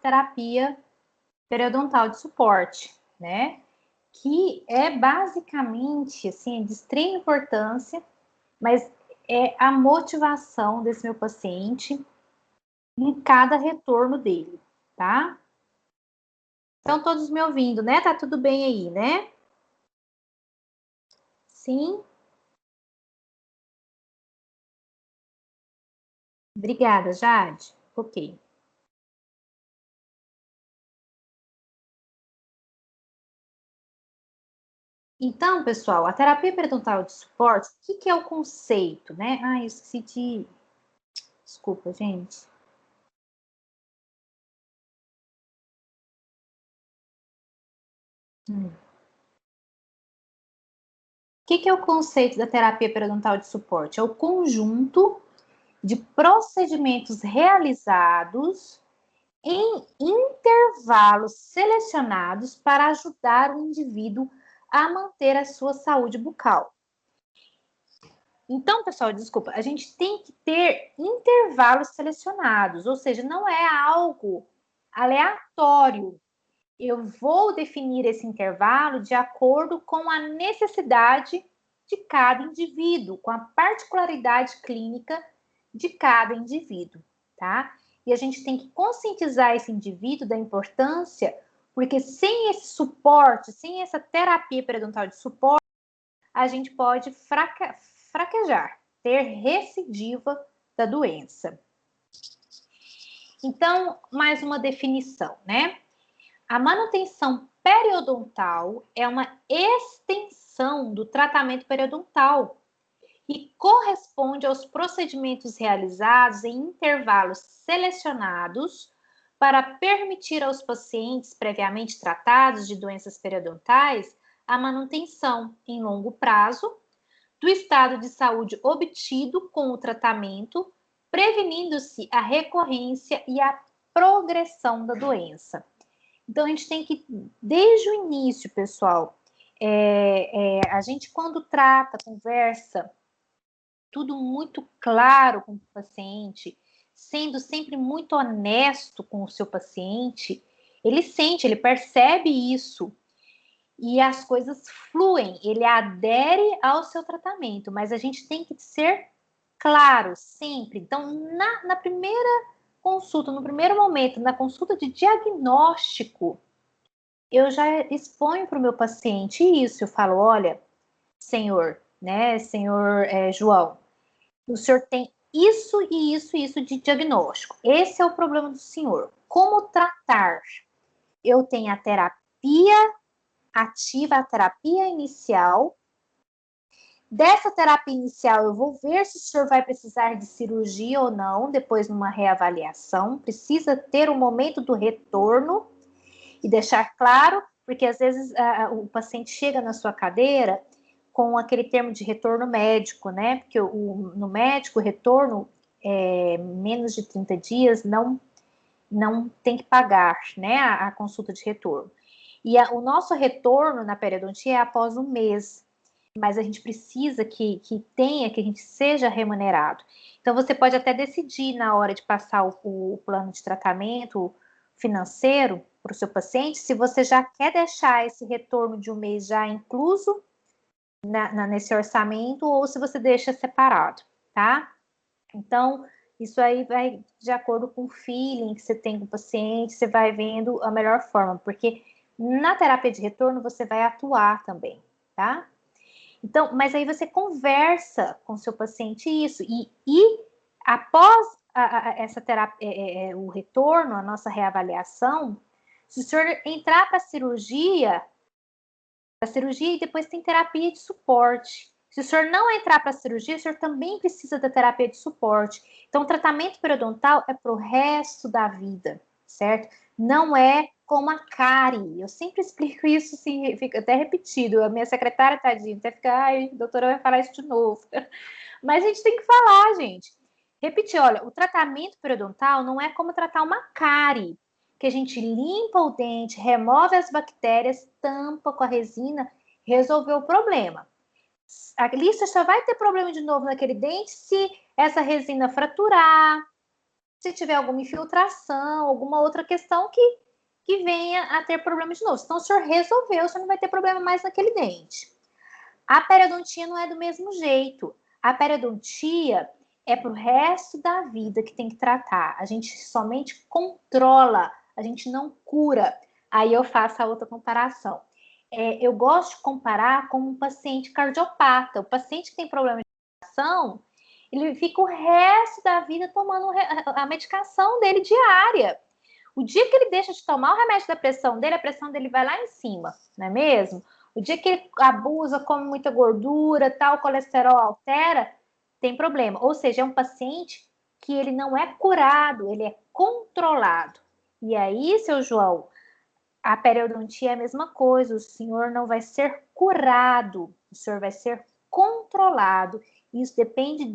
terapia periodontal de suporte, né? Que é basicamente, assim, de extrema importância, mas é a motivação desse meu paciente em cada retorno dele, tá? Estão todos me ouvindo, né? Tá tudo bem aí, né? Sim? Obrigada, Jade. Ok. Então, pessoal, a terapia periodontal de suporte, o que é o conceito, né? Ah, eu esqueci de... Desculpa, gente. O que é o conceito da terapia periodontal de suporte? É o conjunto de procedimentos realizados em intervalos selecionados para ajudar o indivíduo a manter a sua saúde bucal. Então, pessoal, desculpa, a gente tem que ter intervalos selecionados, ou seja, não é algo aleatório. Eu vou definir esse intervalo de acordo com a necessidade de cada indivíduo, com a particularidade clínica de cada indivíduo, tá? E a gente tem que conscientizar esse indivíduo da importância, porque sem esse suporte, sem essa terapia periodontal de suporte, a gente pode fraquejar, ter recidiva da doença. Então, mais uma definição, né? A manutenção periodontal é uma extensão do tratamento periodontal e corresponde aos procedimentos realizados em intervalos selecionados para permitir aos pacientes previamente tratados de doenças periodontais a manutenção em longo prazo do estado de saúde obtido com o tratamento, prevenindo-se a recorrência e a progressão da doença. Então, a gente tem que, desde o início, pessoal, a gente quando trata, conversa, tudo muito claro com o paciente, sendo sempre muito honesto com o seu paciente, ele sente, ele percebe isso e as coisas fluem, ele adere ao seu tratamento, mas a gente tem que ser claro sempre. Então, na primeira consulta, no primeiro momento, na consulta de diagnóstico, eu já exponho para o meu paciente isso. Eu falo, olha, senhor, né, senhor João, o senhor tem isso e isso e isso de diagnóstico. Esse é o problema do senhor. Como tratar? Eu tenho a terapia ativa, a terapia inicial. Dessa terapia inicial, eu vou ver se o senhor vai precisar de cirurgia ou não, depois numa reavaliação. Precisa ter o momento do retorno e deixar claro, porque às vezes o paciente chega na sua cadeira com aquele termo de retorno médico, né? Porque no médico, o retorno menos de 30 dias não tem que pagar, né? A consulta de retorno. E o nosso retorno na periodontia é após um mês, mas a gente precisa que a gente seja remunerado. Então, você pode até decidir na hora de passar o plano de tratamento financeiro para o seu paciente, se você já quer deixar esse retorno de um mês já incluso nesse orçamento ou se você deixa separado, tá? Então, isso aí vai de acordo com o feeling que você tem com o paciente, você vai vendo a melhor forma, porque na terapia de retorno você vai atuar também, tá? Então, mas aí você conversa com o seu paciente isso, e após essa terapia, o retorno, a nossa reavaliação, se o senhor entrar para a cirurgia e depois tem terapia de suporte. Se o senhor não entrar para a cirurgia, o senhor também precisa da terapia de suporte. Então, o tratamento periodontal é para o resto da vida, certo? Não é como a cárie. Eu sempre explico isso, assim, fica até repetido. A minha secretária, tadinha, até fica, ai, a doutora vai falar isso de novo. Mas a gente tem que falar, gente. Repetir, olha, o tratamento periodontal não é como tratar uma cárie, que a gente limpa o dente, remove as bactérias, tampa com a resina, resolveu o problema. Ali você só vai ter problema de novo naquele dente se essa resina fraturar, se tiver alguma infiltração, alguma outra questão que venha a ter problema de novo. Então, o senhor resolveu, o senhor não vai ter problema mais naquele dente. A periodontia não é do mesmo jeito. A periodontia é para o resto da vida que tem que tratar. A gente somente controla, a gente não cura. Aí eu faço a outra comparação. Eu gosto de comparar com um paciente cardiopata. O paciente que tem problema de coração, ele fica o resto da vida tomando a medicação dele diária. O dia que ele deixa de tomar o remédio da pressão dele, a pressão dele vai lá em cima, não é mesmo? O dia que ele abusa, come muita gordura, tal, o colesterol altera, tem problema. Ou seja, é um paciente que ele não é curado, ele é controlado. E aí, seu João, a periodontia é a mesma coisa, o senhor não vai ser curado, o senhor vai ser controlado. Isso depende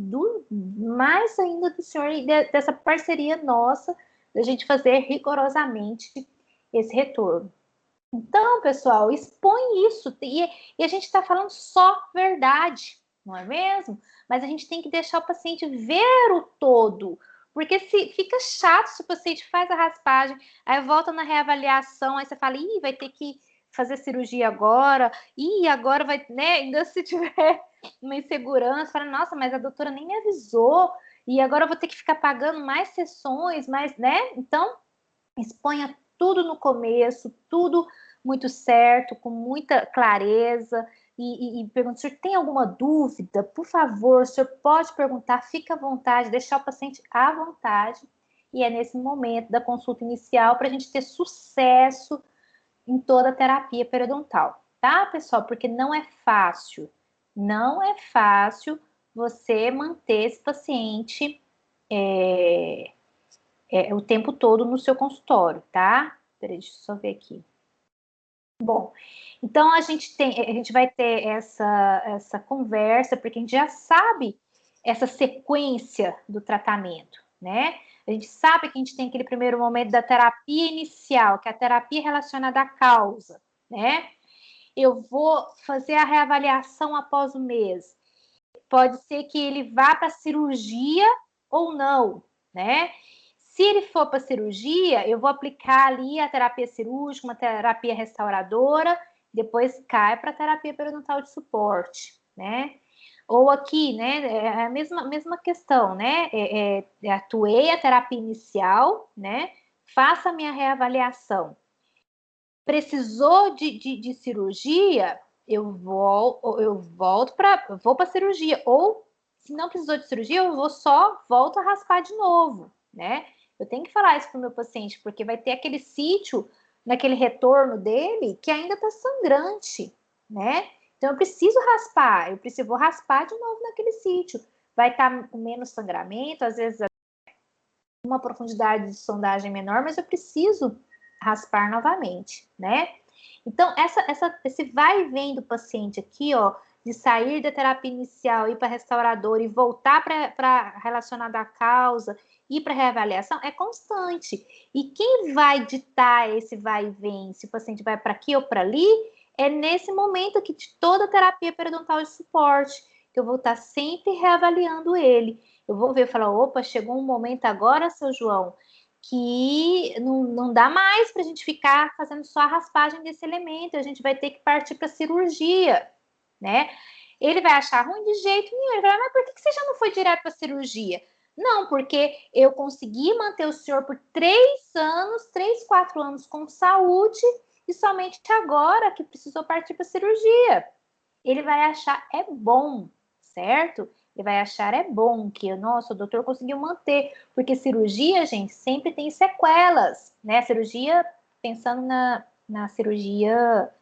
mais ainda do senhor e dessa parceria nossa, da gente fazer rigorosamente esse retorno. Então, pessoal, expõe isso. E a gente está falando só verdade, não é mesmo? Mas a gente tem que deixar o paciente ver o todo. Porque se fica chato se o paciente faz a raspagem, aí volta na reavaliação, aí você fala, ih, vai ter que fazer cirurgia agora, ih, agora vai, né? Ainda se tiver uma insegurança, fala, nossa, mas a doutora nem me avisou, e agora eu vou ter que ficar pagando mais sessões, mais, né? Então, exponha tudo no começo, tudo muito certo, com muita clareza, e pergunta, se o senhor tem alguma dúvida, por favor, o senhor pode perguntar, fica à vontade, deixar o paciente à vontade, e é nesse momento da consulta inicial para a gente ter sucesso em toda a terapia periodontal, tá, pessoal? Porque não é fácil você manter esse paciente o tempo todo no seu consultório, tá? Peraí, deixa eu só ver aqui. Bom, então a gente vai ter essa conversa, porque a gente já sabe essa sequência do tratamento, né? A gente sabe que a gente tem aquele primeiro momento da terapia inicial, que é a terapia relacionada à causa, né? Eu vou fazer a reavaliação após o mês. Pode ser que ele vá para a cirurgia ou não, né? Se ele for para cirurgia, eu vou aplicar ali a terapia cirúrgica, uma terapia restauradora, depois cai para a terapia periodontal de suporte, né? Ou aqui, né? É a mesma questão, né? Atuei a terapia inicial, né? Faça a minha reavaliação. Precisou de cirurgia, vou para cirurgia. Ou, se não precisou de cirurgia, eu volto a raspar de novo, né? Eu tenho que falar isso para o meu paciente, porque vai ter aquele sítio, naquele retorno dele, que ainda está sangrante, né? Então, eu preciso raspar, vou raspar de novo naquele sítio. Vai estar com menos sangramento, às vezes uma profundidade de sondagem menor, mas eu preciso raspar novamente, né? Então, esse vai e vem do paciente aqui, ó, de sair da terapia inicial, ir para restaurador e voltar para relacionada à causa, ir para reavaliação, é constante. E quem vai ditar esse vai e vem, se o paciente vai para aqui ou para ali, é nesse momento aqui de toda a terapia periodontal de suporte, que eu vou estar sempre reavaliando ele. Eu vou ver e falar, opa, chegou um momento agora, seu João, que não dá mais para a gente ficar fazendo só a raspagem desse elemento, a gente vai ter que partir para cirurgia, né? Ele vai achar ruim de jeito nenhum, ele vai falar, mas por que você já não foi direto para cirurgia? Não, porque eu consegui manter o senhor por 3, 4 anos com saúde e somente agora que precisou partir para cirurgia. Ele vai achar é bom, certo? Ele vai achar é bom que, nossa, o doutor conseguiu manter, porque cirurgia, gente, sempre tem sequelas, né? Cirurgia, pensando na cirurgia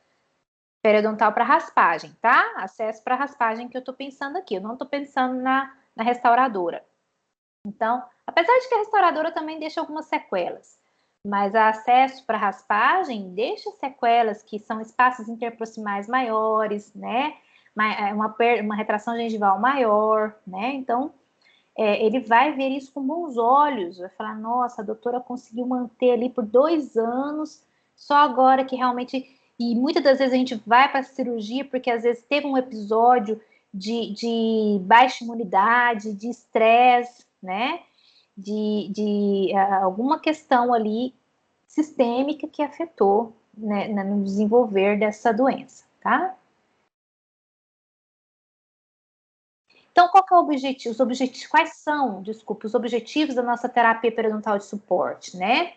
periodontal para raspagem, tá? Acesso para raspagem que eu tô pensando aqui, eu não tô pensando na restauradora. Então, apesar de que a restauradora também deixa algumas sequelas, mas a acesso para raspagem deixa sequelas que são espaços interproximais maiores, né? Uma retração gengival maior, né? Então, ele vai ver isso com bons olhos, vai falar, nossa, a doutora conseguiu manter ali por 2 anos, só agora que realmente... E muitas das vezes a gente vai para a cirurgia porque às vezes teve um episódio de baixa imunidade, de estresse, né? alguma questão ali sistêmica que afetou, né, no desenvolver dessa doença, tá? Então, qual que é o objetivo? Quais são, desculpa, os objetivos da nossa terapia periodontal de suporte, né?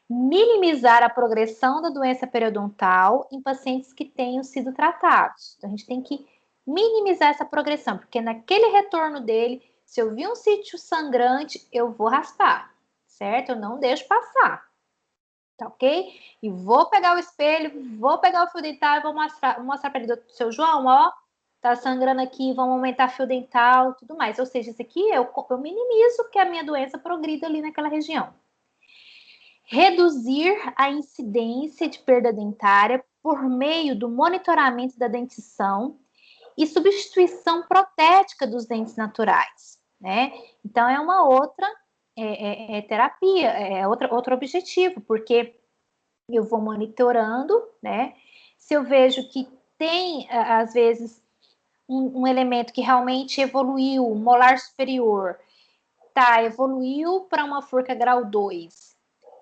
Minimizar a progressão da doença periodontal em pacientes que tenham sido tratados. Então, a gente tem que minimizar essa progressão, porque naquele retorno dele, se eu vi um sítio sangrante, eu vou raspar, certo? Eu não deixo passar, tá ok? E vou pegar o espelho, vou pegar o fio dental e vou mostrar para ele, seu João, ó, tá sangrando aqui, vamos aumentar fio dental, tudo mais. Ou seja, isso aqui eu minimizo que a minha doença progrida ali naquela região. Reduzir a incidência de perda dentária por meio do monitoramento da dentição e substituição protética dos dentes naturais, né? Então, é uma outra terapia, outro objetivo, porque eu vou monitorando, né? Se eu vejo que tem, às vezes, um elemento que realmente evoluiu, um molar superior, tá, evoluiu para uma forca grau 2,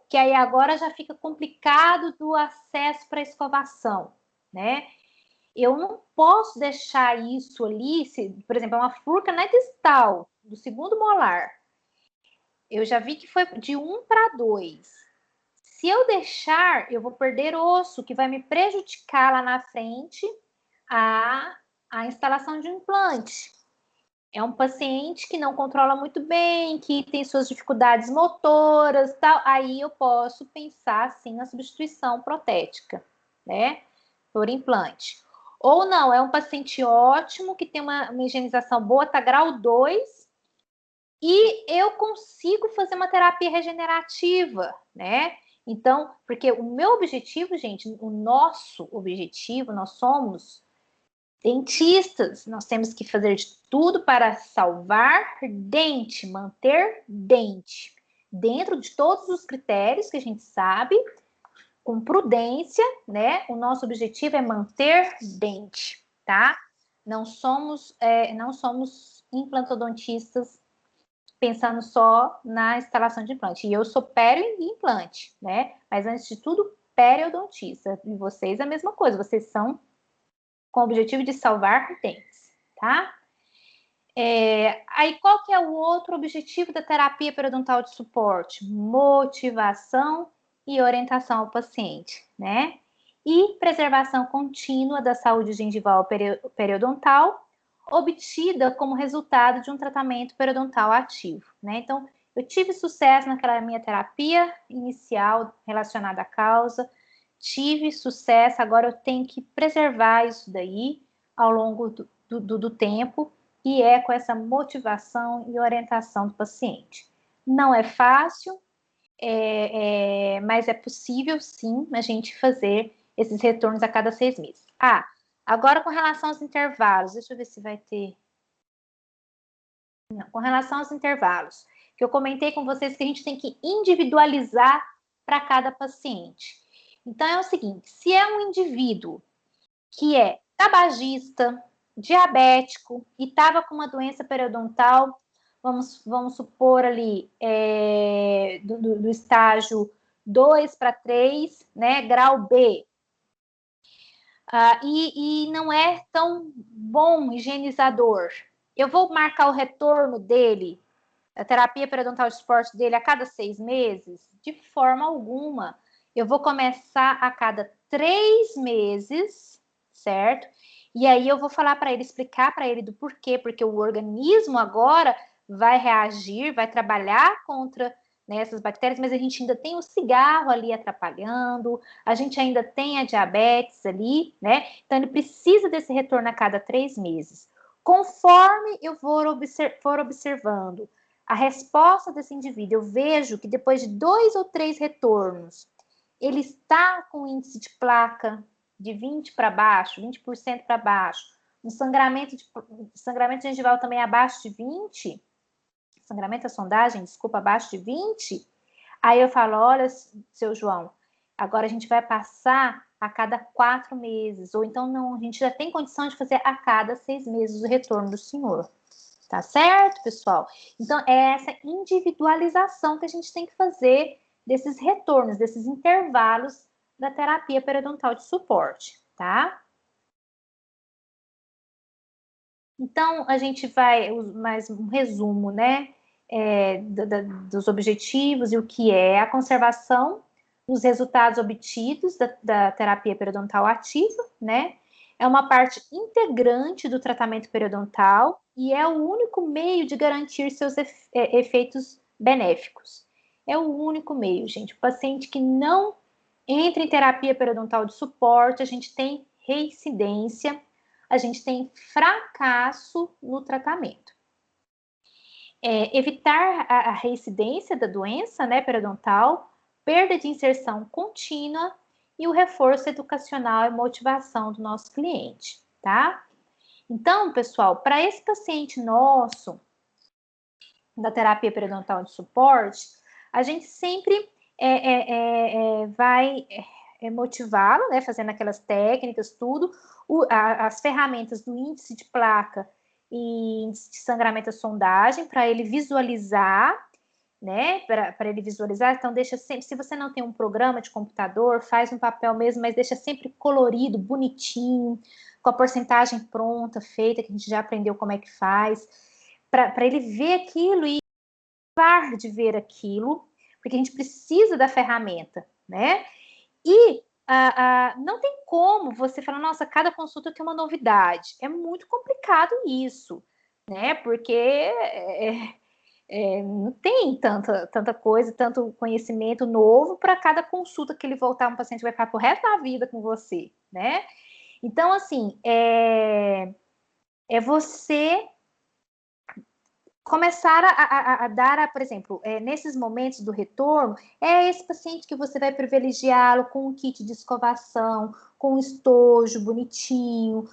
que aí agora já fica complicado do acesso para escovação, né? Eu não posso deixar isso ali, por exemplo, é uma furca na distal, do segundo molar. Eu já vi que foi de 1 para 2. Se eu deixar, eu vou perder osso, que vai me prejudicar lá na frente a instalação de um implante. É um paciente que não controla muito bem, que tem suas dificuldades motoras, tal. Aí eu posso pensar, sim, na substituição protética, né, por implante. Ou não, é um paciente ótimo, que tem uma higienização boa, tá grau 2, e eu consigo fazer uma terapia regenerativa, né? Então, porque o meu objetivo, gente, o nosso objetivo, nós somos dentistas, nós temos que fazer de tudo para salvar dente, manter dente, dentro de todos os critérios que a gente sabe, com prudência, né? O nosso objetivo é manter dente, tá? Não somos implantodontistas pensando só na instalação de implante. E eu sou pério e implante, né? Mas antes de tudo, periodontista. E vocês a mesma coisa, vocês são com o objetivo de salvar dentes, tá? Aí qual que é o outro objetivo da terapia periodontal de suporte? Motivação e orientação ao paciente, né? E preservação contínua da saúde gengival periodontal, obtida como resultado de um tratamento periodontal ativo, né? Então, eu tive sucesso naquela minha terapia inicial relacionada à causa, tive sucesso, agora eu tenho que preservar isso daí ao longo do tempo, e é com essa motivação e orientação do paciente. Não é fácil, mas é possível sim a gente fazer esses retornos a cada 6 meses. Agora com relação aos intervalos, deixa eu ver se vai ter. Não, com relação aos intervalos, que eu comentei com vocês que a gente tem que individualizar para cada paciente. Então é o seguinte, se é um indivíduo que é tabagista, diabético e estava com uma doença periodontal, vamos supor ali, do estágio 2 para 3, né, grau B, e não é tão bom higienizador, eu vou marcar o retorno dele, a terapia periodontal de suporte dele a cada 6 meses? De forma alguma. Eu vou começar a cada 3 meses, certo? E aí eu vou falar para ele, explicar para ele do porquê, porque o organismo agora vai reagir, vai trabalhar contra, né, essas bactérias, mas a gente ainda tem o cigarro ali atrapalhando, a gente ainda tem a diabetes ali, né? Então ele precisa desse retorno a cada 3 meses. Conforme eu for observando a resposta desse indivíduo, eu vejo que depois de 2 ou 3 retornos, ele está com índice de placa de 20 para baixo, 20% para baixo, um sangramento gengival também abaixo de 20, sangramento a sondagem, desculpa, abaixo de 20, aí eu falo, olha, seu João, agora a gente vai passar a cada 4 meses, ou então não, a gente já tem condição de fazer a cada 6 meses o retorno do senhor, Tá certo, pessoal? Então, é essa individualização que a gente tem que fazer desses retornos, desses intervalos da terapia periodontal de suporte, tá? Então, a gente vai, mais um resumo, né, dos objetivos e o que é a conservação dos resultados obtidos da terapia periodontal ativa, né? É uma parte integrante do tratamento periodontal e é o único meio de garantir seus efeitos benéficos. É o único meio, gente. O paciente que não entra em terapia periodontal de suporte, a gente tem reincidência, a gente tem fracasso no tratamento. Evitar a reincidência da doença, né, periodontal, perda de inserção contínua e o reforço educacional e motivação do nosso cliente, tá? Então, pessoal, para esse paciente nosso da terapia periodontal de suporte, a gente sempre vai motivá-lo, né, fazendo aquelas técnicas, tudo, as ferramentas do índice de placa e índice de sangramento à sondagem, para ele visualizar, né, para ele visualizar. Então, deixa sempre, se você não tem um programa de computador, faz no papel mesmo, mas deixa sempre colorido, bonitinho, com a porcentagem pronta, feita, que a gente já aprendeu como é que faz, para ele ver aquilo e parar de ver aquilo, porque a gente precisa da ferramenta, né? E não tem como você falar, nossa, cada consulta tem uma novidade. É muito complicado isso, né? Porque não tem tanta coisa, tanto conhecimento novo para cada consulta que ele voltar, um paciente vai ficar pro resto da vida com você, né? Então, assim, você começar a dar, por exemplo, nesses momentos do retorno, é esse paciente que você vai privilegiá-lo com um kit de escovação, com um estojo bonitinho,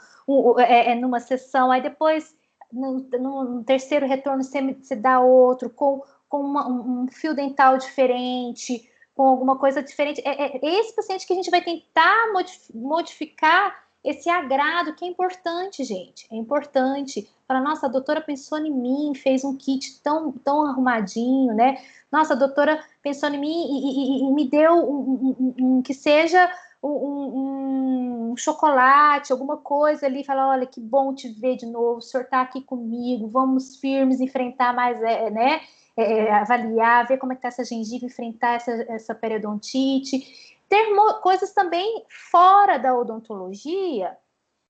numa sessão, aí depois, no terceiro retorno, você dá outro, com um fio dental diferente, com alguma coisa diferente. É esse paciente que a gente vai tentar modificar esse agrado, que é importante, gente, é importante. Fala, nossa, a doutora pensou em mim, fez um kit tão arrumadinho, né? Nossa, a doutora pensou em mim e me deu que seja um chocolate, alguma coisa ali. Fala, olha, que bom te ver de novo, o senhor tá aqui comigo, vamos firmes, enfrentar mais, né? Avaliar, ver como é que tá essa gengiva, enfrentar essa periodontite. Ter coisas também fora da odontologia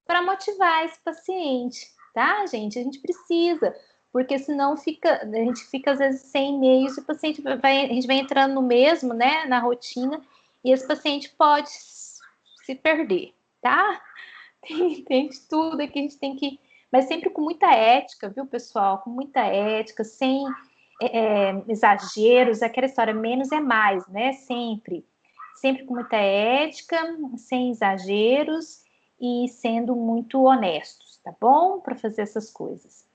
para motivar esse paciente, tá, gente? A gente precisa, porque senão a gente fica às vezes sem meios e o paciente a gente vai entrando no mesmo, né, na rotina, e esse paciente pode se perder, tá? Tem de tudo aqui, a gente tem que, mas sempre com muita ética, viu, pessoal? Com muita ética, sem exageros, aquela história, menos é mais, né? Sempre com muita ética, sem exageros e sendo muito honestos, tá bom? Para fazer essas coisas.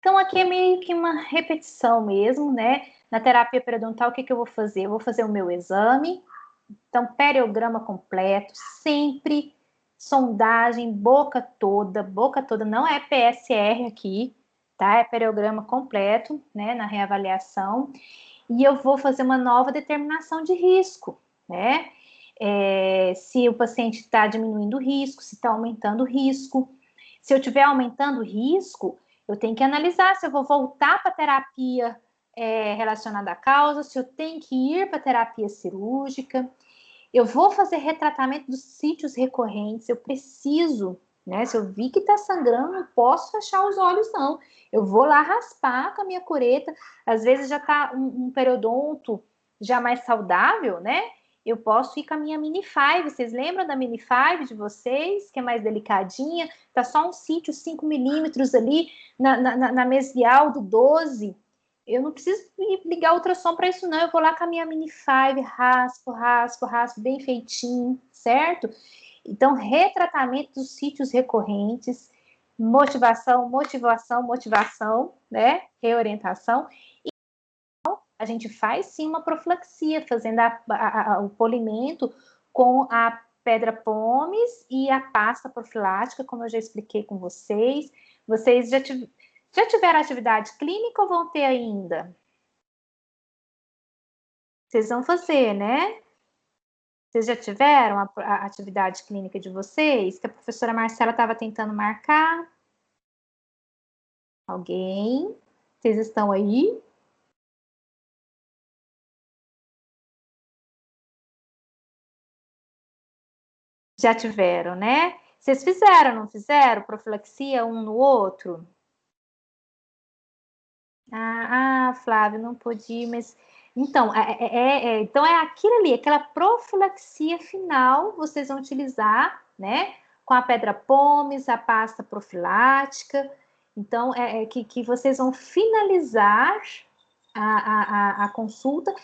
Então, aqui é meio que uma repetição mesmo, né? Na terapia periodontal, o que eu vou fazer? Eu vou fazer o meu exame, então, periograma completo, sempre sondagem, boca toda, não é PSR aqui, tá? É periograma completo, né? Na reavaliação. E eu vou fazer uma nova determinação de risco, né? Se o paciente está diminuindo o risco, se está aumentando o risco. Se eu estiver aumentando o risco, eu tenho que analisar se eu vou voltar para a terapia relacionada à causa, se eu tenho que ir para a terapia cirúrgica. Eu vou fazer retratamento dos sítios recorrentes, eu preciso, né? Se eu vi que está sangrando, não posso fechar os olhos, não. Eu vou lá raspar com a minha cureta, às vezes já está um periodonto já mais saudável, né? Eu posso ir com a minha Mini 5. Vocês lembram da Mini 5 de vocês, que é mais delicadinha? Tá só um sítio 5 milímetros ali na mesial do 12. Eu não preciso ligar ultrassom para isso, não. Eu vou lá com a minha Mini 5, raspo, bem feitinho, certo? Então, retratamento dos sítios recorrentes, motivação, né? Reorientação. E a gente faz sim uma profilaxia, fazendo o polimento com a pedra pomes e a pasta profilática, como eu já expliquei com vocês. Vocês já tiveram. Já tiveram atividade clínica ou vão ter ainda? Vocês vão fazer, né? Vocês já tiveram a atividade clínica de vocês? Que a professora Marcela estava tentando marcar? Alguém? Vocês estão aí? Já tiveram, né? Vocês fizeram, não fizeram? Profilaxia um no outro? Flávio, não podia, mas. Então, então é aquilo ali, aquela profilaxia final, vocês vão utilizar, né? Com a pedra pómez, a pasta profilática. Então, que vocês vão finalizar a consulta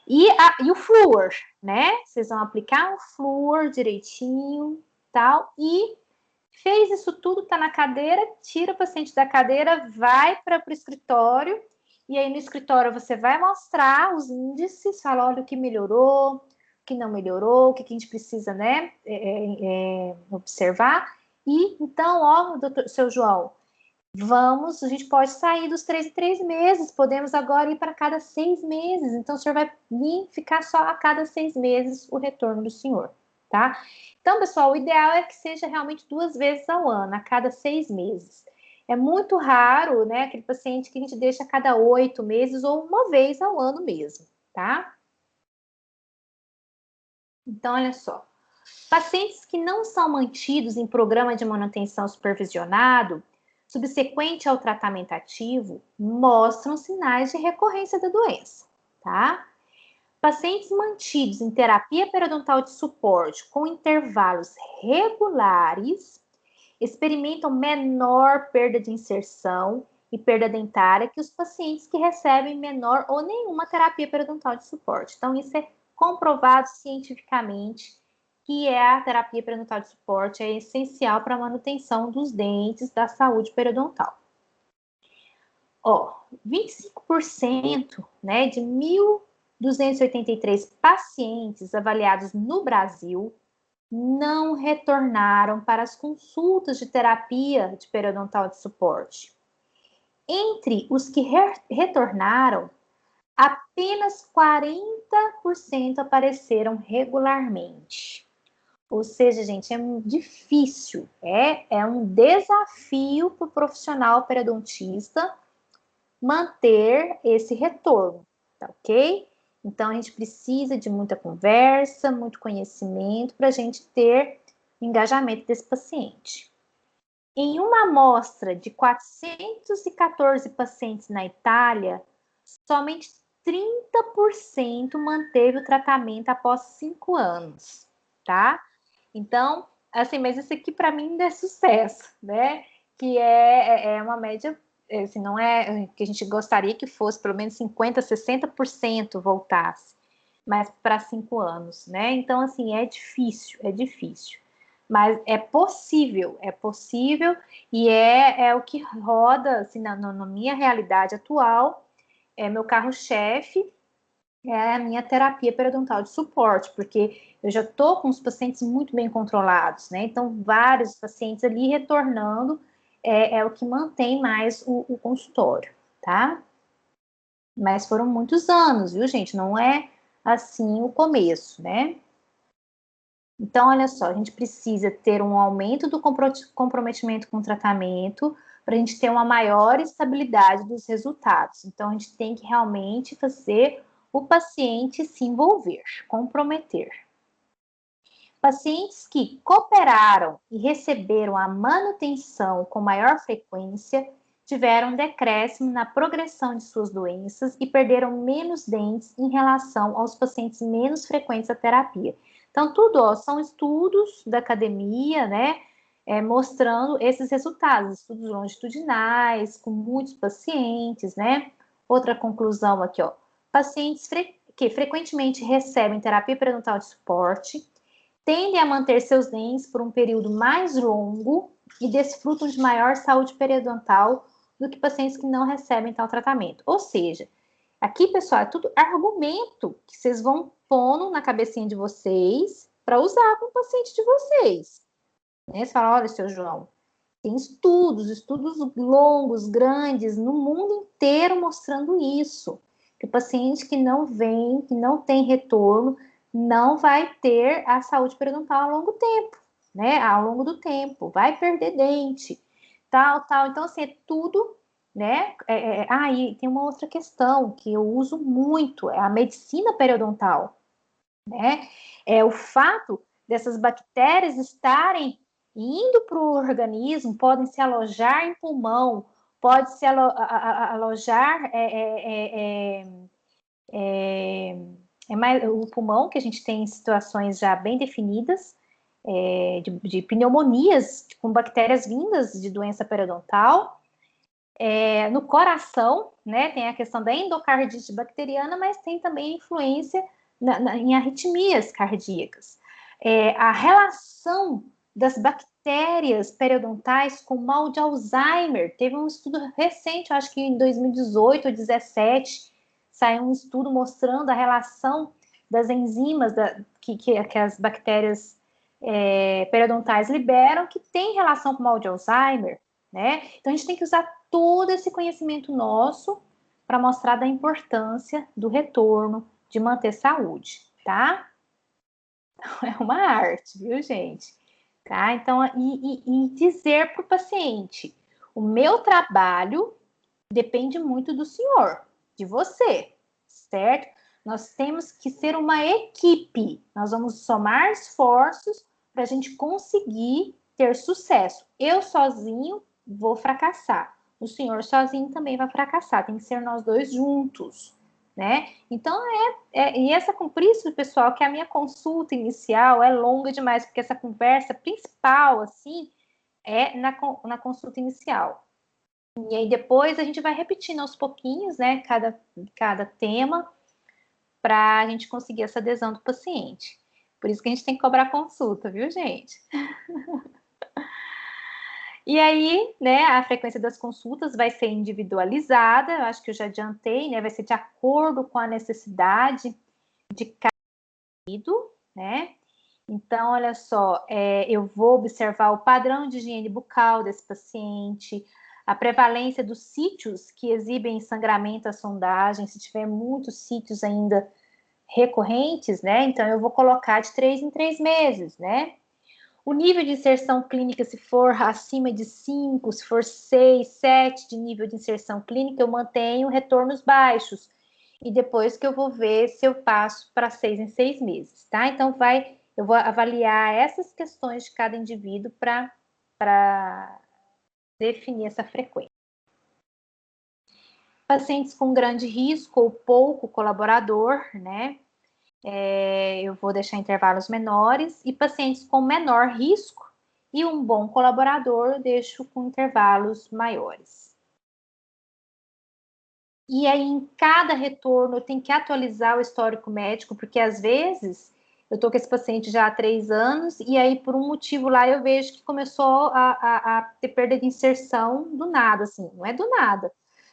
e o flúor, né? Vocês vão aplicar o flúor direitinho, tal, e fez isso tudo, tá na cadeira, tira o paciente da cadeira, vai para o escritório, e aí no escritório você vai mostrar os índices, fala, olha o que melhorou, o que não melhorou, o que a gente precisa, né, observar. E então, ó, doutor, seu João, a gente pode sair dos 3 em 3 meses, podemos agora ir para cada 6 meses. Então, o senhor vai vir ficar só a cada 6 meses o retorno do senhor, tá? Então, pessoal, o ideal é que seja realmente 2 vezes ao ano, a cada 6 meses. É muito raro, né, aquele paciente que a gente deixa a cada 8 meses ou uma vez ao ano mesmo, tá? Então, olha só. Pacientes que não são mantidos em programa de manutenção supervisionado, subsequente ao tratamento ativo, mostram sinais de recorrência da doença, tá? Pacientes mantidos em terapia periodontal de suporte com intervalos regulares experimentam menor perda de inserção e perda dentária que os pacientes que recebem menor ou nenhuma terapia periodontal de suporte. Então, isso é comprovado cientificamente que a terapia periodontal de suporte é essencial para a manutenção dos dentes da saúde periodontal. Ó, 25%, né, de 1.283 pacientes avaliados no Brasil não retornaram para as consultas de terapia de periodontal de suporte. Entre os que retornaram, apenas 40% apareceram regularmente. Ou seja, gente, é difícil, é um desafio para o profissional periodontista manter esse retorno, tá ok? Então, a gente precisa de muita conversa, muito conhecimento para a gente ter engajamento desse paciente. Em uma amostra de 414 pacientes na Itália, somente 30% manteve o tratamento após 5 anos, tá? Então, assim, mas isso aqui para mim ainda é sucesso, né? Que é uma média, assim, não é que a gente gostaria que fosse pelo menos 50%, 60% voltasse, mas para 5 anos, né? Então, assim, é difícil, mas é possível e é o que roda, assim, na minha realidade atual, é meu carro-chefe, é a minha terapia periodontal de suporte, porque eu já estou com os pacientes muito bem controlados, né? Então, vários pacientes ali retornando é o que mantém mais o consultório, tá? Mas foram muitos anos, viu, gente? Não é assim o começo, né? Então, olha só, a gente precisa ter um aumento do comprometimento com o tratamento para a gente ter uma maior estabilidade dos resultados. Então, a gente tem que realmente fazer o paciente se envolver, comprometer. Pacientes que cooperaram e receberam a manutenção com maior frequência tiveram um decréscimo na progressão de suas doenças e perderam menos dentes em relação aos pacientes menos frequentes à terapia. Então, tudo são estudos da academia, né, mostrando esses resultados, estudos longitudinais, com muitos pacientes, né. Outra conclusão aqui, ó, pacientes que frequentemente recebem terapia periodontal de suporte tendem a manter seus dentes por um período mais longo e desfrutam de maior saúde periodontal do que pacientes que não recebem tal tratamento. Ou seja, aqui, pessoal, é tudo argumento que vocês vão pondo na cabecinha de vocês para usar com o paciente de vocês. Né? Você fala, olha, seu João, Tem estudos longos, grandes, no mundo inteiro mostrando isso. Que o paciente que não vem, que não tem retorno, não vai ter a saúde periodontal ao longo do tempo, né? Ao longo do tempo, vai perder dente, tal. Então, assim, é tudo, né? E tem uma outra questão que eu uso muito, é a medicina periodontal, né? É o fato dessas bactérias estarem indo para o organismo, podem se alojar em pulmão, pode se alojar mais o pulmão, que a gente tem situações já bem definidas de pneumonias com bactérias vindas de doença periodontal. No coração, né, tem a questão da endocardite bacteriana, mas tem também influência em arritmias cardíacas. A relação das bactérias periodontais com mal de Alzheimer. Teve um estudo recente, acho que em 2018 ou 2017, saiu um estudo mostrando a relação das enzimas que as bactérias periodontais liberam, que tem relação com mal de Alzheimer, né? Então, a gente tem que usar todo esse conhecimento nosso para mostrar da importância do retorno, de manter saúde, tá? É uma arte, viu, gente? Tá? Então, e dizer para o paciente, o meu trabalho depende muito do senhor, de você, certo? Nós temos que ser uma equipe, nós vamos somar esforços para a gente conseguir ter sucesso. Eu sozinho vou fracassar, o senhor sozinho também vai fracassar, tem que ser nós dois juntos, né? Então, por isso, pessoal, que a minha consulta inicial é longa demais, porque essa conversa principal, assim, é na consulta inicial. E aí depois a gente vai repetindo aos pouquinhos, né, cada tema, para a gente conseguir essa adesão do paciente. Por isso que a gente tem que cobrar consulta, viu, gente? E aí, né, a frequência das consultas vai ser individualizada, eu acho que eu já adiantei, né, vai ser de acordo com a necessidade de cada indivíduo, né? Então, olha só, eu vou observar o padrão de higiene bucal desse paciente, a prevalência dos sítios que exibem sangramento à sondagem, se tiver muitos sítios ainda recorrentes, né? Então, eu vou colocar de 3 em 3 meses, né? O nível de inserção clínica, se for acima de 5, se for 6, 7 de nível de inserção clínica, eu mantenho retornos baixos. E depois que eu vou ver se eu passo para 6 em 6 meses, tá? Então, eu vou avaliar essas questões de cada indivíduo para definir essa frequência. Pacientes com grande risco ou pouco colaborador, né? Eu vou deixar intervalos menores, e pacientes com menor risco e um bom colaborador, eu deixo com intervalos maiores. E aí, em cada retorno, eu tenho que atualizar o histórico médico, porque às vezes eu estou com esse paciente já há 3 anos, e aí, por um motivo lá, eu vejo que começou a ter perda de inserção do nada, assim, não é do nada.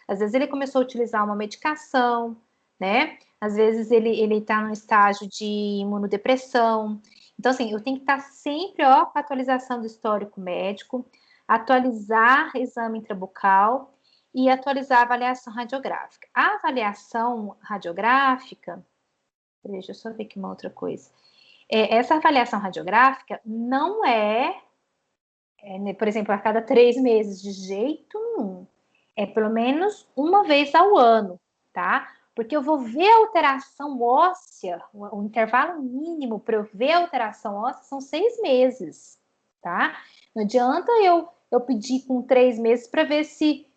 Às vezes ele começou a utilizar uma medicação, né? Às vezes ele está no estágio de imunodepressão. Então, assim, eu tenho que estar sempre, ó, com a atualização do histórico médico, atualizar exame intrabucal e atualizar a avaliação radiográfica. A avaliação radiográfica, deixa eu só ver aqui uma outra coisa. Essa avaliação radiográfica não por exemplo, a cada 3 meses, de jeito nenhum. É pelo menos uma vez ao ano, tá? Porque eu vou ver a alteração óssea, o intervalo mínimo para eu ver a alteração óssea são 6 meses, tá? Não adianta eu pedir com 3 meses para ver se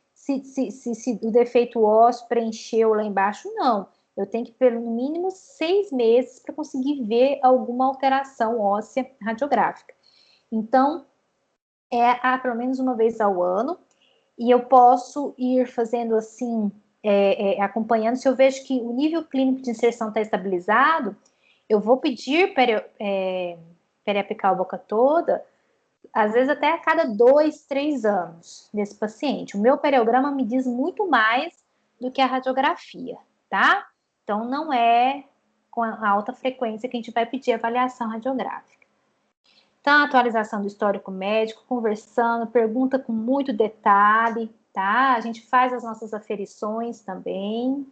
o defeito ósseo preencheu lá embaixo, não. Eu tenho que, pelo mínimo, 6 meses para conseguir ver alguma alteração óssea radiográfica. Então, pelo menos uma vez ao ano, e eu posso ir fazendo assim, acompanhando. Se eu vejo que o nível clínico de inserção está estabilizado, eu vou pedir periapical boca toda, às vezes até a cada 2, 3 anos desse paciente. O meu periograma me diz muito mais do que a radiografia, tá? Então, não é com a alta frequência que a gente vai pedir avaliação radiográfica. Então, atualização do histórico médico, conversando, pergunta com muito detalhe, tá? A gente faz as nossas aferições também.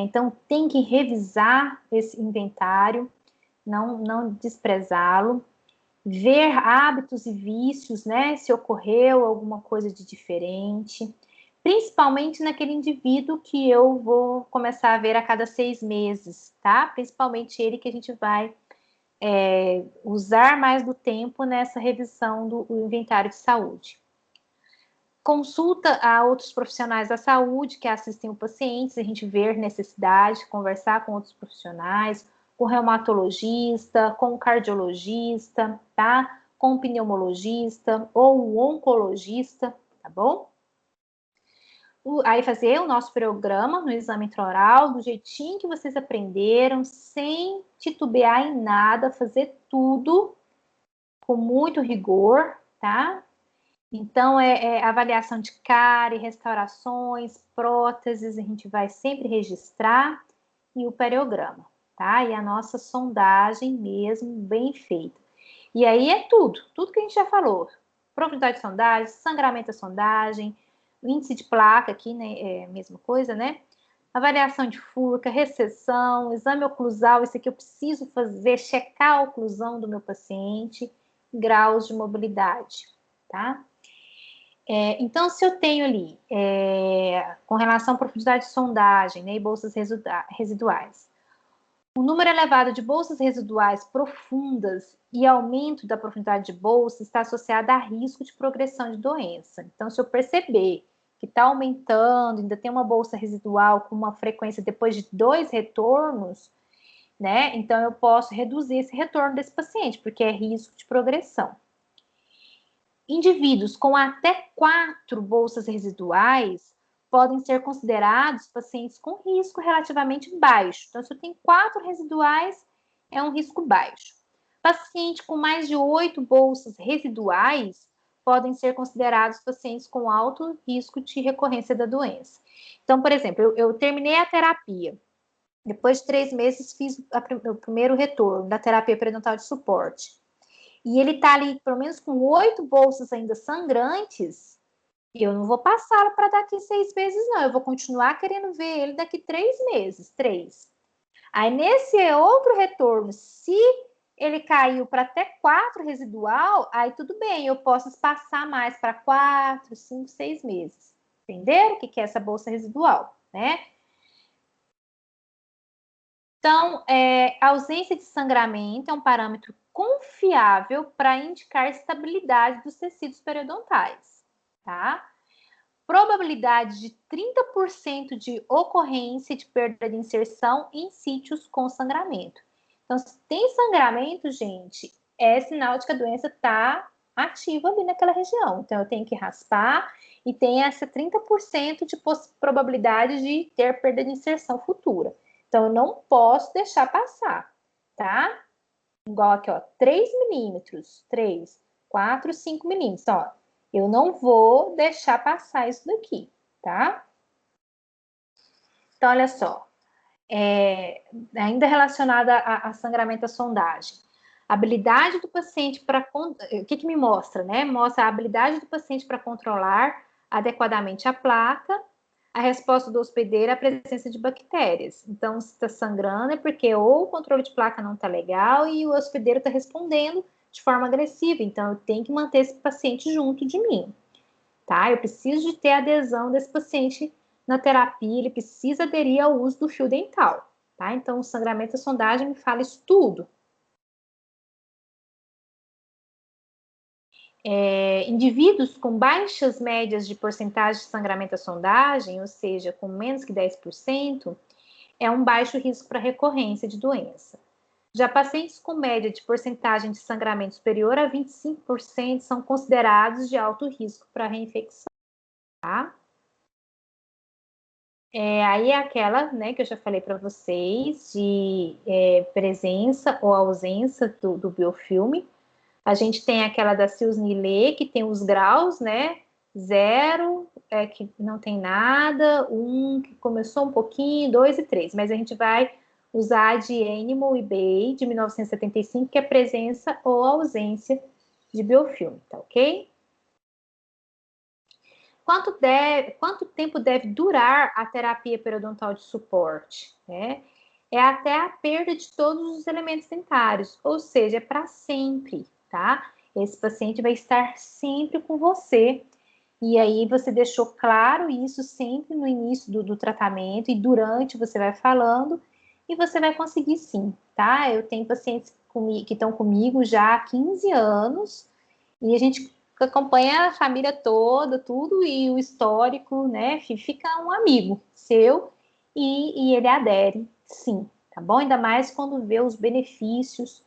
Então, tem que revisar esse inventário, não desprezá-lo. Ver hábitos e vícios, né? Se ocorreu alguma coisa de diferente. Principalmente naquele indivíduo que eu vou começar a ver a cada 6 meses, tá? Principalmente ele que a gente vai usar mais do tempo nessa revisão do inventário de saúde. Consulta a outros profissionais da saúde que assistem o paciente, se a gente ver necessidade, conversar com outros profissionais, com o reumatologista, com o cardiologista, tá? Com o pneumologista ou o oncologista, tá bom? Aí fazer o nosso programa no exame intraoral, do jeitinho que vocês aprenderam, sem titubear em nada, fazer tudo com muito rigor, tá? Então, avaliação de cárie, restaurações, próteses, a gente vai sempre registrar, e o periograma, tá? E a nossa sondagem mesmo, bem feita. E aí é tudo que a gente já falou. Profundidade de sondagem, sangramento da sondagem, índice de placa aqui, né, é a mesma coisa, né? Avaliação de furca, recessão, exame oclusal, isso aqui eu preciso fazer, checar a oclusão do meu paciente, graus de mobilidade, tá? Então, se eu tenho ali, com relação à profundidade de sondagem, né, e bolsas residuais, o número elevado de bolsas residuais profundas e aumento da profundidade de bolsa está associado a risco de progressão de doença. Então, se eu perceber que está aumentando, ainda tem uma bolsa residual com uma frequência depois de 2 retornos, né? Então, eu posso reduzir esse retorno desse paciente, porque é risco de progressão. Indivíduos com até 4 bolsas residuais podem ser considerados pacientes com risco relativamente baixo. Então, se eu tenho 4 residuais, é um risco baixo. Paciente com mais de 8 bolsas residuais podem ser considerados pacientes com alto risco de recorrência da doença. Então, por exemplo, eu terminei a terapia. Depois de 3 meses, fiz o primeiro retorno da terapia periodontal de suporte. E ele tá ali, pelo menos com 8 bolsas ainda sangrantes, eu não vou passá-lo para daqui 6 meses, não. Eu vou continuar querendo ver ele daqui 3 meses, 3. Aí, nesse outro retorno, se ele caiu para até 4 residual, aí tudo bem, eu posso passar mais para 4, 5, 6 meses. Entenderam o que é essa bolsa residual, né? Então, a ausência de sangramento é um parâmetro confiável para indicar estabilidade dos tecidos periodontais, tá? Probabilidade de 30% de ocorrência de perda de inserção em sítios com sangramento. Então, se tem sangramento, gente, é sinal de que a doença está ativa ali naquela região. Então, eu tenho que raspar e tem essa 30% de probabilidade de ter perda de inserção futura. Então, eu não posso deixar passar, tá? Igual aqui, ó, 3 milímetros, 3, 4, 5 milímetros, ó. Eu não vou deixar passar isso daqui, tá? Então, olha só. Ainda relacionada a sangramento da sondagem. A habilidade do paciente para... O que me mostra, né? Mostra a habilidade do paciente para controlar adequadamente a placa, a resposta do hospedeiro à presença de bactérias. Então, se está sangrando é porque ou o controle de placa não está legal e o hospedeiro está respondendo de forma agressiva. Então, eu tenho que manter esse paciente junto de mim, tá? Eu preciso de ter a adesão desse paciente na terapia, ele precisa aderir ao uso do fio dental, tá? Então, o sangramento da sondagem me fala isso tudo. Indivíduos com baixas médias de porcentagem de sangramento da sondagem, ou seja, com menos que 10%, é um baixo risco para recorrência de doença. Já pacientes com média de porcentagem de sangramento superior a 25% são considerados de alto risco para reinfecção, tá? Aí é aquela, né, que eu já falei para vocês, de presença ou ausência do biofilme. A gente tem aquela da Sils-Nillet, que tem os graus, né? 0, que não tem nada, 1, que começou um pouquinho, 2 e 3. Mas a gente vai usar a de Animal e Bay, de 1975, que é presença ou ausência de biofilme, tá ok? Quanto tempo deve durar a terapia periodontal de suporte? Né? É até a perda de todos os elementos dentários, ou seja, é para sempre, tá? Esse paciente vai estar sempre com você. E aí você deixou claro isso sempre no início do tratamento e durante você vai falando e você vai conseguir sim, tá? Eu tenho pacientes que estão comigo já há 15 anos e a gente acompanha a família toda, tudo, e o histórico, né? Fica um amigo seu e ele adere, sim, tá bom? Ainda mais quando vê os benefícios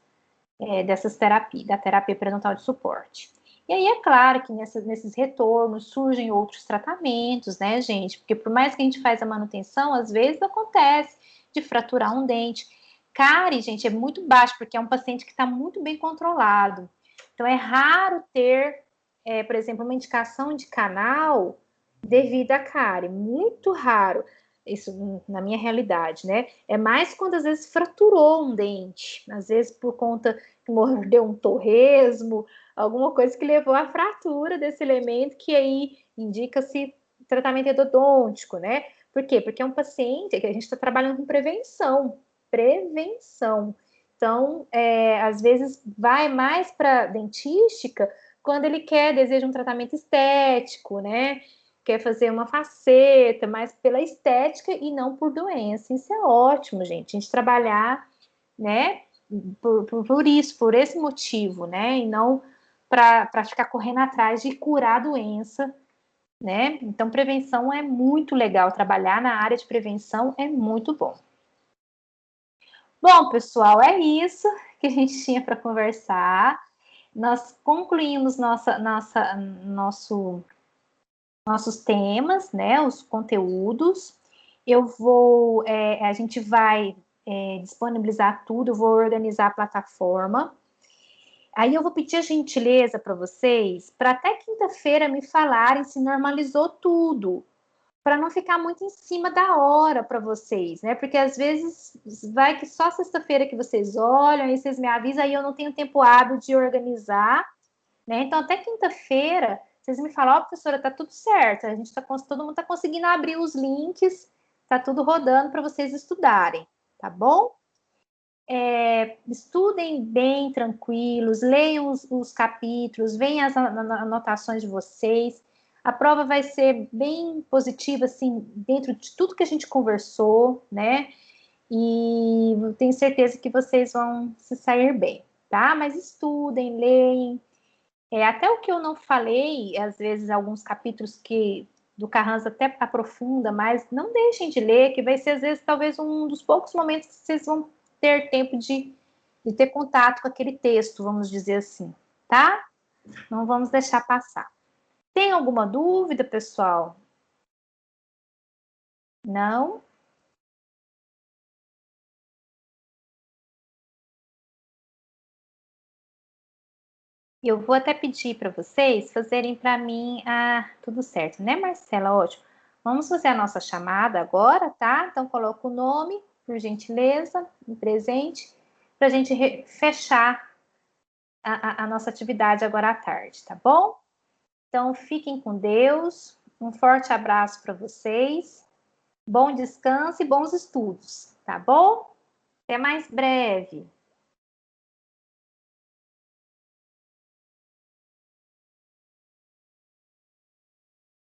dessas terapias, da terapia periodontal de suporte. E aí é claro que nesses retornos surgem outros tratamentos, né, gente? Porque por mais que a gente faça a manutenção, às vezes acontece de fraturar um dente. Cárie, gente, é muito baixo, porque é um paciente que está muito bem controlado. Então é raro ter, por exemplo, uma indicação de canal devido à cárie. Muito raro. Isso na minha realidade, né? É mais quando às vezes fraturou um dente, às vezes por conta que mordeu um torresmo, alguma coisa que levou à fratura desse elemento, que aí indica-se tratamento endodôntico, né? Por quê? Porque é um paciente que a gente está trabalhando com prevenção. Prevenção. Então, às vezes, vai mais para dentística quando ele deseja um tratamento estético, né? Quer fazer uma faceta, mas pela estética e não por doença. Isso é ótimo, gente. A gente trabalhar, né? Por isso, por esse motivo, né? E não para ficar correndo atrás de curar a doença, né? Então, prevenção é muito legal. Trabalhar na área de prevenção é muito bom. Bom, pessoal, é isso que a gente tinha para conversar. Nós concluímos nossos temas, né? Os conteúdos. A gente vai disponibilizar tudo, eu vou organizar a plataforma. Aí eu vou pedir a gentileza para vocês, para até quinta-feira me falarem se normalizou tudo, para não ficar muito em cima da hora para vocês, né? Porque às vezes vai que só sexta-feira que vocês olham, aí vocês me avisam, aí eu não tenho tempo hábil de organizar, né? Então até quinta-feira vocês me falam, ó, professora, tá tudo certo, todo mundo está conseguindo abrir os links, tá tudo rodando para vocês estudarem, tá bom? Estudem bem tranquilos, leiam os capítulos, venham as anotações de vocês. A prova vai ser bem positiva, assim, dentro de tudo que a gente conversou, né? E tenho certeza que vocês vão se sair bem, tá? Mas estudem, leem. Até o que eu não falei, às vezes, alguns capítulos que do Carranza até aprofunda, mas não deixem de ler, que vai ser, às vezes, talvez um dos poucos momentos que vocês vão ter tempo de ter contato com aquele texto, vamos dizer assim, tá? Não vamos deixar passar. Tem alguma dúvida, pessoal? Não? Eu vou até pedir para vocês fazerem para mim tudo certo, né, Marcela? Ótimo. Vamos fazer a nossa chamada agora, tá? Então, coloca o nome, por gentileza, em presente, para a gente fechar a nossa atividade agora à tarde, tá bom? Então, fiquem com Deus. Um forte abraço para vocês. Bom descanso e bons estudos, tá bom? Até mais breve.